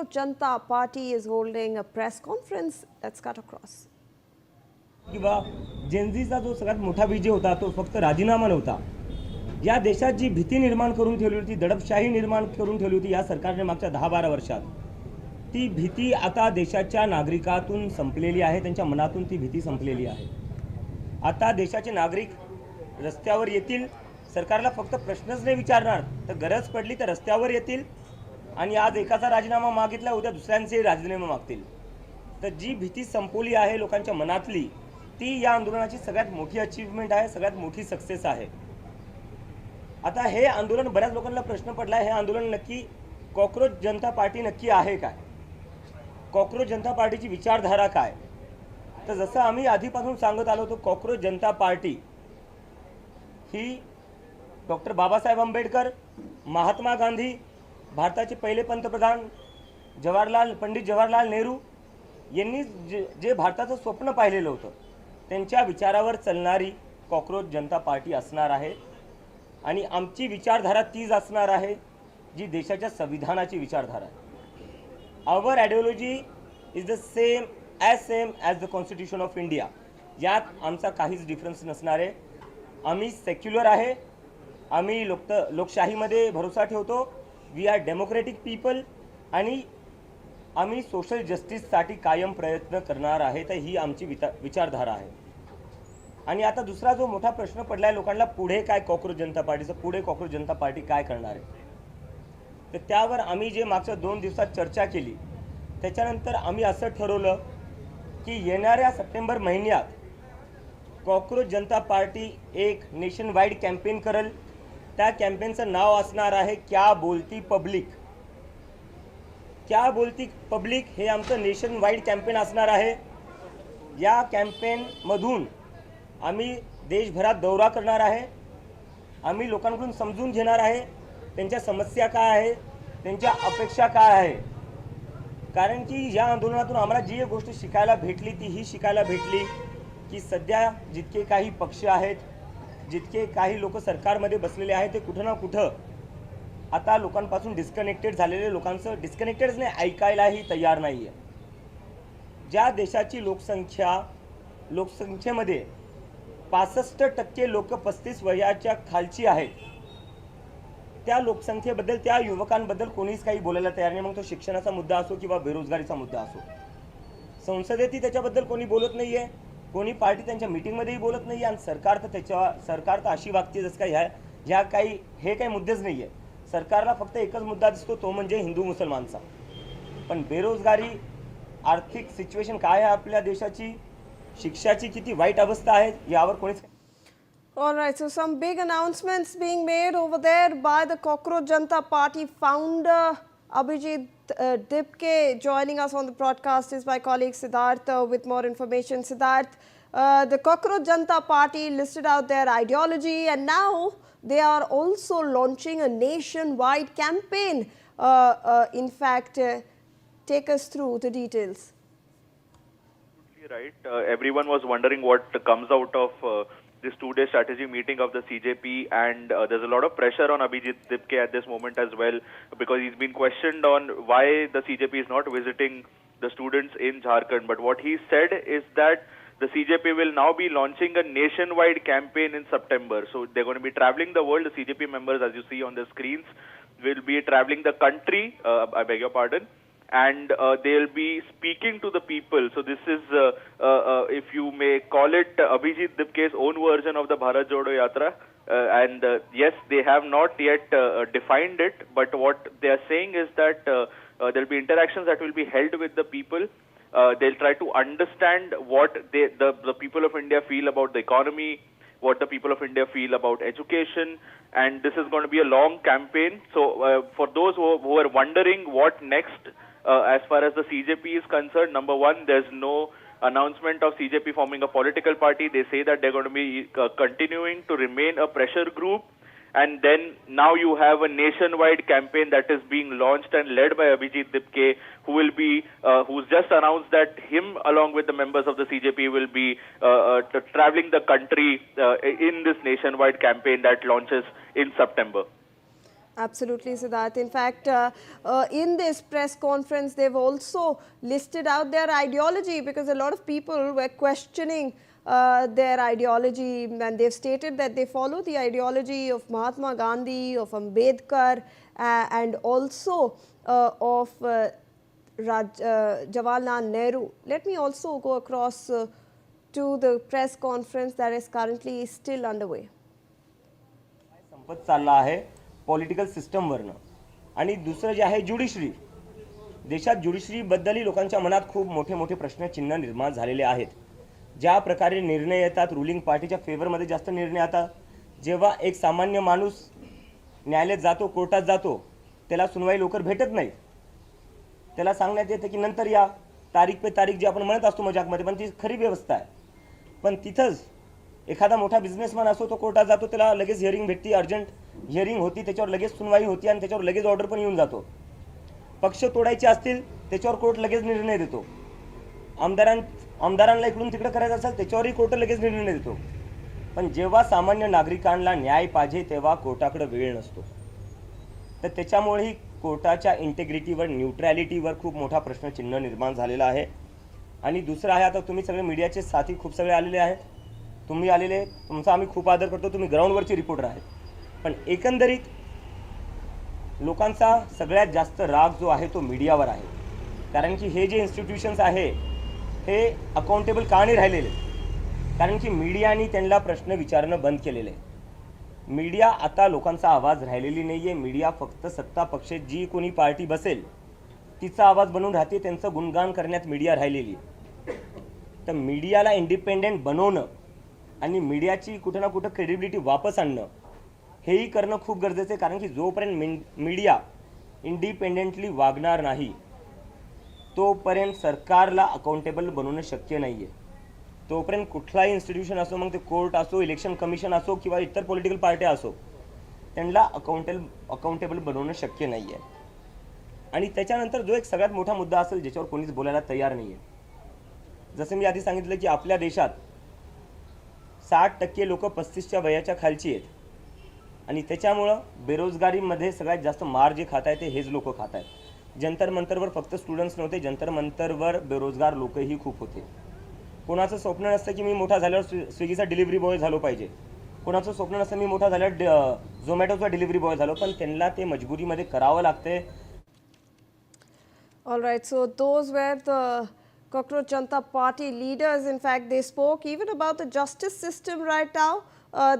Janata Party is holding a press conference. Let's cut across. किंवा जेनझीचा जो सगळ्यात मोठा विजय होता तो फक्त राजीनामा नव्हता. या देशात जी भीती निर्माण करून ठेवली होती, दडपशाही निर्माण करून ठेवली होती या सरकारने मागच्या 10-12 वर्षात, ती भीती आता देशाच्या नागरिकातून संपलेली आहे. त्यांच्या मनातून ती भीती संपलेली आहे. आता देशाचे नागरिक रस्त्यावर येतील. सरकारला फक्त प्रश्नच नाही विचारणार, तर गरज पडली तर रस्त्यावर येतील आणि आज एकाचा राजीनामा मागितला, उद्या दुसऱ्यांचे राजीनामे मागतील. तर जी भीती संपवली आहे लोकांच्या मनातली, ती या आंदोलनाची सगळ्यात मोठी अचीवमेंट आहे, सगळ्यात मोठी सक्सेस आहे. आता हे आंदोलन बऱ्याच लोकांना प्रश्न पडला, हे आंदोलन नक्की कॉकरोच जनता पार्टी नक्की आहे काय? कॉकरोच जनता पार्टीची विचारधारा काय? तर जसं आम्ही आधीपासून सांगत आलो होतो, कॉकरोच जनता पार्टी ही डॉक्टर बाबासाहेब आंबेडकर, महात्मा गांधी, भारताचे पहिले पंतप्रधान पंडित जवाहरलाल नेहरू यांनी जे भारताचं स्वप्न पाहिलेलं होतं, त्यांच्या विचारावर चालणारी कॉकरोच जनता पार्टी असणार आहे. आणि आमची विचारधारा तीच असणार आहे जी देशाच्या संविधानाची विचारधारा आहे. Our ideology is the same as the constitution of India. यात आमचा काहीच डिफरन्स नसणार आहे. आम्ही सेक्युलर आहे, आम्ही लोकशाहीमध्ये भरोसा ठेवतो. वी आर डेमोक्रेटिक पीपल आणि आम्ही सोशल जस्टिससाठी कायम प्रयत्न करणार आहे. तर ही आमची विचारधारा आहे. आणि आता दुसरा जो मोठा प्रश्न पडला आहे लोकांना, पुढे काय कॉकरोच जनता पार्टीचं, पुढे कॉकरोच जनता पार्टी काय करणार आहे? तर त्यावर आम्ही जे मागच्या 2 दिवसात चर्चा केली, त्याच्यानंतर आम्ही असं ठरवलं की येणाऱ्या सप्टेंबर महिन्यात कॉकरोच जनता पार्टी एक नेशन वाईड कॅम्पेन करेल. त्या कॅम्पेनचं नाव असणार आहे क्या बोलती पब्लिक. क्या बोलती पब्लिक हे आमचं नेशन वाईड कॅम्पेन असणार आहे. या कॅम्पेनमधून आम्ही देशभरात दौरा करणार आहे. आम्ही लोकांकडून समजून घेणार आहे त्यांच्या समस्या काय आहे, त्यांच्या अपेक्षा काय आहे. कारण की या आंदोलनातून आम्हाला जी एक गोष्ट शिकायला भेटली ती ही शिकायला भेटली की सध्या जितके काही पक्ष आहेत, जितके काही लोक सरकारमध्ये बसलेले आहेत, ते कुठं ना कुठं आता लोकांपासून डिस्कनेक्टेड झालेले, लोकांचं डिस्कनेक्टेडच नाही, ऐकायलाही तयार नाही आहे. ज्या देशाची लोकसंख्येमध्ये 65% लोक 35 वयाच्या खालची आहेत, त्या लोकसंख्येबद्दल, त्या युवकांबद्दल कोणीच काही बोलायला तयार नाही. मग तो शिक्षणाचा मुद्दा असो किंवा बेरोजगारीचा मुद्दा असो. संसदेतही त्याच्याबद्दल कोणी बोलत नाही आहे, कोणी पार्टी त्यांच्या मीटिंगमध्येही बोलत नाही आहे. आणि सरकार तर अशी वागते जसं काय ह्या काही हे काही मुद्देच नाही आहे. सरकारला फक्त एकच मुद्दा दिसतो, तो म्हणजे हिंदू मुसलमानचा. पण बेरोजगारी, आर्थिक सिच्युएशन काय आहे आपल्या देशाची, शिक्षाची किती वाईट अवस्था आहे, यावर कोणीच. All right, so some big announcements being made over there by the Cockroach Janata Party founder Abhijit Dipke. Joining us on the broadcast is my colleague Siddharth with more information. Siddharth, the Cockroach Janata Party listed out their ideology and now they are also launching a nationwide campaign. In fact, take us through the details. Right. Everyone was wondering what comes out of this two-day strategy meeting of the CJP, and there's a lot of pressure on Abhijit Dipke at this moment as well, because he's been questioned on why the CJP is not visiting the students in Jharkhand. But what he said is that the CJP will now be launching a nationwide campaign in September. So they're going to be traveling the world. The CJP members, as you see on the screens, will be traveling the country, I beg your pardon, and they'll be speaking to the people. So this is, if you may call it, Abhijit Dipke's own version of the Bharat Jodo Yatra. And yes, they have not yet defined it, but what they are saying is that there'll be interactions that will be held with the people. They'll try to understand what the people of India feel about the economy, what the people of India feel about education, and this is going to be a long campaign. So for those who are wondering what next, as far as the CJP is concerned, number one, there's no announcement of CJP forming a political party. They say that they're going to be continuing to remain a pressure group. And then now you have a nationwide campaign that is being launched and led by Abhijit Dipke, who's just announced that him, along with the members of the CJP, will be traveling the country in this nationwide campaign that launches in September. Absolutely, Siddharth. In fact, in this press conference, they've also listed out their ideology, because a lot of people were questioning their ideology, and they've stated that they follow the ideology of Mahatma Gandhi, of Ambedkar, and also of Jawaharlal Nehru. Let me also go across to the press conference that is currently still underway. संपत चालला आहे political सिस्टमवरनं. आणि दुसरं जे आहे judiciary, देशात ज्युडिशरीबद्दलही लोकांच्या मनात खूप मोठे मोठे प्रश्नचिन्ह निर्माण झालेले आहेत. ज्या प्रकारे निर्णय येतात, रुलिंग पार्टीच्या फेवरमध्ये जास्त निर्णय येतात. जेव्हा एक सामान्य माणूस न्यायालयात जातो, कोर्टात जातो, त्याला सुनवाई लवकर भेटत नाही. त्याला सांगण्यात येते की नंतर या, तारीख पे तारीख जे आपण म्हणत असतो मजाकमध्ये, पण ती खरी व्यवस्था आहे. पण तिथंच एखादा मोठा बिझनेसमॅन असो, तो कोर्टात जातो, त्याला लगेच हिअरिंग भेटती, अर्जंट हिअरिंग होती, त्याच्यावर लगेच सुनवाई होती आणि त्याच्यावर लगेच ऑर्डर पण येऊन जातो. पक्ष तोडायचे असतील त्याच्यावर कोर्ट लगेच निर्णय देतो. आमदारांना इकडून तिकडे करायचं असेल त्याच्यावरही कोर्ट लगेच निर्णय देतो. पण जेव्हा सामान्य नागरिकांना न्याय पाहिजे तेव्हा कोर्टाकडे वेळ नसतो. तर त्याच्यामुळेही कोर्टाच्या इंटेग्रिटीवर, न्यूट्रॅलिटीवर खूप मोठा प्रश्नचिन्ह निर्माण झालेला आहे. आणि दुसरं आहे, आता तुम्ही सगळे मीडियाचे साथी खूप सगळे आलेले आहेत, तुम्ही आलेले, तुमचा आम्ही खूप आदर करतो, तुम्ही ग्राउंडवरचे रिपोर्टर आहेत. पण एकंदरीत लोकांचा सगळ्यात जास्त राग जो आहे तो मीडियावर आहे. कारण की हे जे इन्स्टिट्यूशन्स आहे हे अकाउंटेबल का नाही राहिलेले? कारण की मीडियाने त्यांना प्रश्न विचारणं बंद केलेलं आहे. मीडिया आता लोकांचा आवाज राहिलेली नाही आहे. मीडिया फक्त सत्ता पक्ष जी कोणी पार्टी बसेल तिचा आवाज बनवून राहते, त्यांचं गुणगान करण्यात मीडिया राहिलेली आहे. तर मीडियाला इंडिपेंडेंट बनवणं आणि मीडियाची कुठं ना कुठं क्रेडिबिलिटी वापस आणणं हेही करणं खूप गरजेचं आहे. कारण की जोपर्यंत मीडिया इंडिपेंडेंटली वागणार नाही तोपर्यंत सरकारला अकाउंटेबल बनवणं शक्य नाही आहे. तोपर्यंत कुठलाही इन्स्टिट्यूशन असो, मग ते कोर्ट असो, इलेक्शन कमिशन असो किंवा इतर पॉलिटिकल पार्ट्या असो, त्यांना अकाउंटेबल बनवणं शक्य नाही आहे. आणि त्याच्यानंतर जो एक सगळ्यात मोठा मुद्दा असेल ज्याच्यावर कोणीच बोलायला तयार नाही आहे, जसं मी आधी सांगितलं की आपल्या देशात 60% लोक 35च्या वयाच्या खालची आहेत. आणि त्याच्यामुळं बेरोजगारीमध्ये सगळ्यात जास्त मार जे खात आहेत ते हेच लोक खात आहेत. जंतर मंतरवर फक्त स्टुडंट्स नव्हते, जंतर मंतरवर बेरोजगार लोकही खूप होते. कोणाचं स्वप्न नसतं की मी मोठा झाल्यावर स्विगीचा डिलिव्हरी बॉय झालो पाहिजे, कोणाचं स्वप्न नसतं मी मोठा झाल्यावर झोमॅटोचा डिलिव्हरी बॉय झालो, पण त्यांना ते मजबुरीमध्ये करावं लागते. All right, so those were the Cockroach Janata Party leaders. In fact, they spoke even about the justice system right now.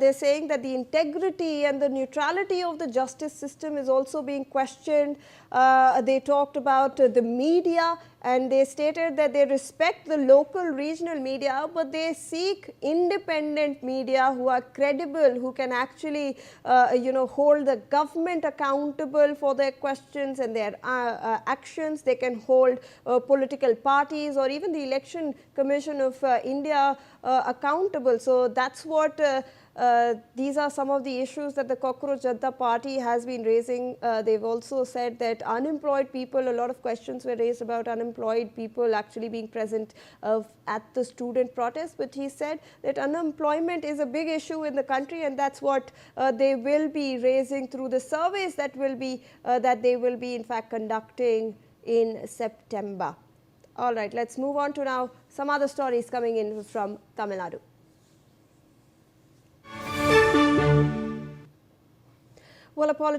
They're saying that the integrity and the neutrality of the justice system is also being questioned. They talked about the media, and they stated that they respect the local regional media, but they seek independent media who are credible, who can actually hold the government accountable for their questions and their actions. They can hold political parties or even the Election Commission of India accountable. So that's what these are some of the issues that the Cockroach Janata Party has been raising. They've also said that unemployed people, a lot of questions were raised about unemployed people actually being present at the student protest, but he said that unemployment is a big issue in the country, and that's what they will be raising through the surveys that they will be in fact conducting in September. All right, let's move on to now some other stories coming in from Tamil Nadu. Well, a political